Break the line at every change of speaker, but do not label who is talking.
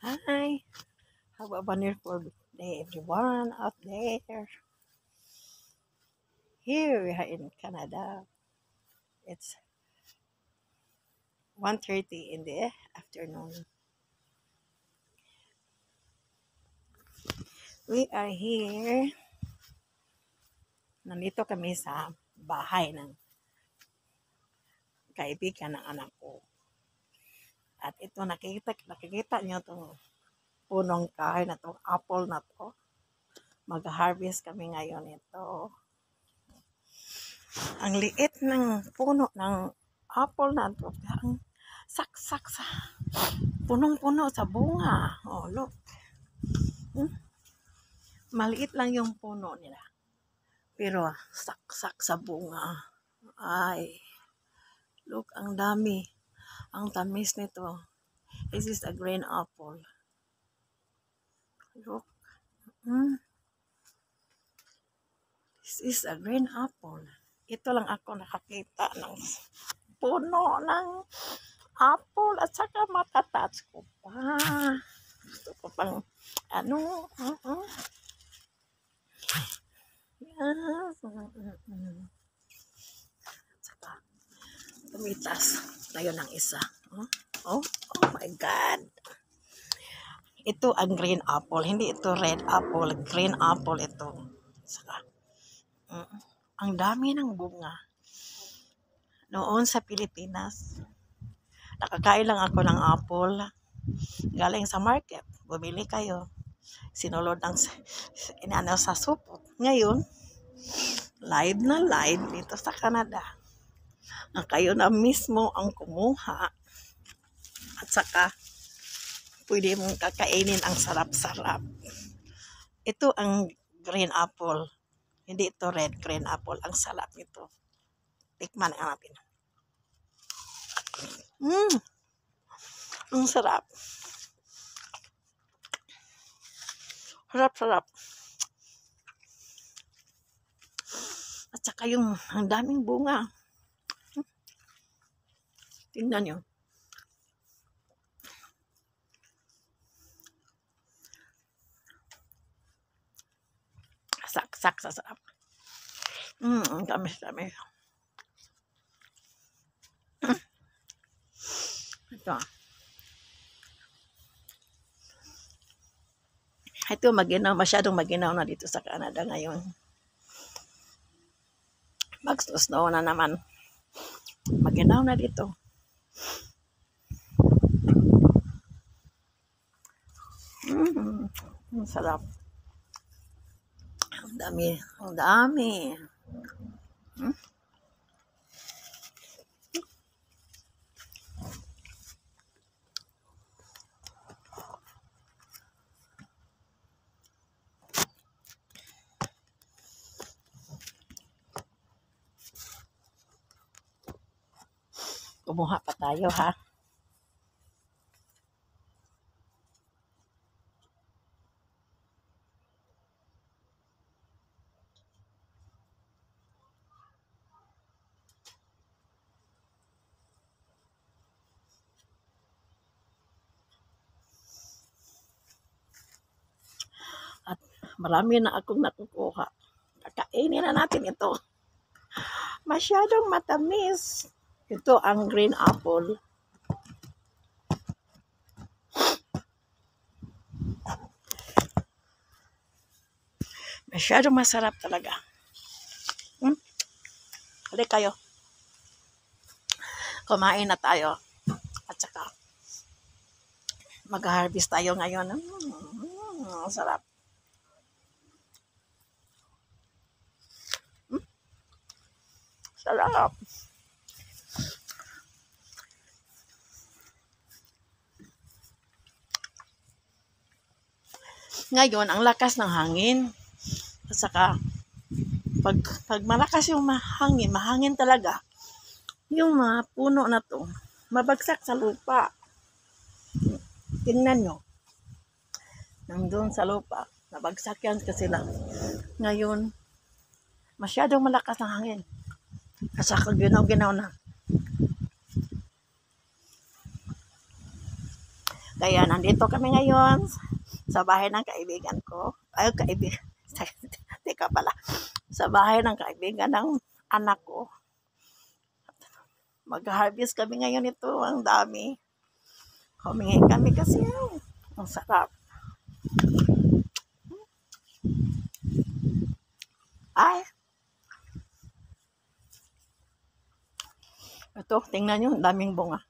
Hi, have a wonderful day, everyone out there. Here we are in Canada. It's 1:30 in the afternoon. We are here. Nandito kami sa bahay ng kaibigan ng anak ko. At ito, nakikita niyo itong punong kahoy na itong apple na to. Mag-harvest kami ngayon ito. Ang liit ng puno ng apple na to. Ang saksak sa punong-puno sa bunga. Oh, look. Maliit lang yung puno nila. Pero saksak sa bunga. Ay, look, ang dami. Ang tamis nito. This is a green apple. Look. This is a green apple. Ito lang ako nakakita ng puno ng apple at saka matatouch ko pa. Gusto ko pang ano. Yes. Saka tumitas. Ngayon ang isa. Oh my God. Ito ang green apple. Hindi ito red apple. Green apple ito. Saka, ang dami ng bunga. Noon sa Pilipinas, nakakain lang ako ng apple. Galing sa market. Bumili kayo. Sinulod ng sa supot. Ngayon, live na live dito sa Canada. Kayo na mismo ang kumuha. At saka, pwede mong kakainin ang sarap-sarap. Ito ang green apple. Hindi ito red, green apple. Ang sarap nito. Tikman nga natin. Ang sarap. Sarap-sarap. At saka ang daming bunga. Tingnan nyo. Saksak sa sarap. Ang tamis-tamis. Ito. Ito masyadong maginaw na dito sa Canada ngayon. Mag-snow na naman. Maginaw na dito. Ang sarap. Ang dami. Ang dami. Kumuha pa tayo, ha? At marami na akong nakukuha. Kakainin na natin ito. Masyadong matamis. Ito ang green apple. Masyadong masarap talaga. Hali kayo. Kumain na tayo. At saka, mag-harvest tayo ngayon. Sarap. Sarap. Ngayon, ang lakas ng hangin. At saka, pag malakas yung mahangin talaga, yung mga puno na to, mabagsak sa lupa. Tingnan nyo. Nandun sa lupa, nabagsak yan kasi lang. Ngayon, masyadong malakas ng hangin. At saka ginaw-ginaw na. Kaya nandito kami ngayon sa bahay ng kaibigan ko. Ay, kaibigan. Teka pala. Sa bahay ng kaibigan ng anak ko. Mag-harvest kami ngayon ito. Ang dami. Humingi kami kasi ang sarap. Ay. Ito, tingnan nyo. Ang daming bunga.